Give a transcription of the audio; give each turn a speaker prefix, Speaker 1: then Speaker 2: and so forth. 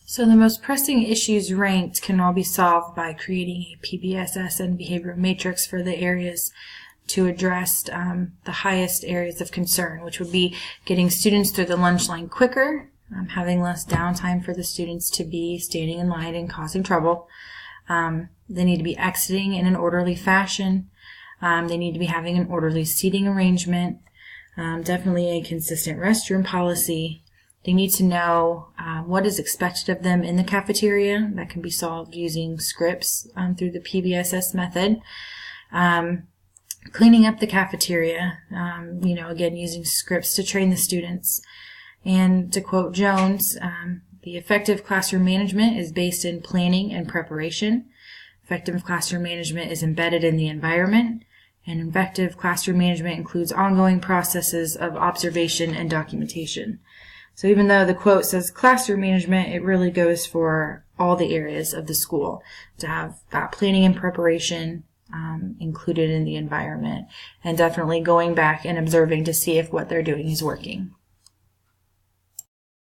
Speaker 1: So the most pressing issues ranked can all be solved by creating a PBSS and behavioral matrix for the areas to address the highest areas of concern, which would be getting students through the lunch line quicker, having less downtime for the students to be standing in line and causing trouble. They need to be exiting in an orderly fashion. They need to be having an orderly seating arrangement, definitely a consistent restroom policy. They need to know what is expected of them in the cafeteria. That can be solved using scripts through the PBSS method. Cleaning up the cafeteria, again, using scripts to train the students. And to quote Jones, the effective classroom management is based in planning and preparation. Effective classroom management is embedded in the environment. And effective classroom management includes ongoing processes of observation and documentation. So even though the quote says classroom management, it really goes for all the areas of the school to have that planning and preparation included in the environment, and definitely going back and observing to see if what they're doing is working.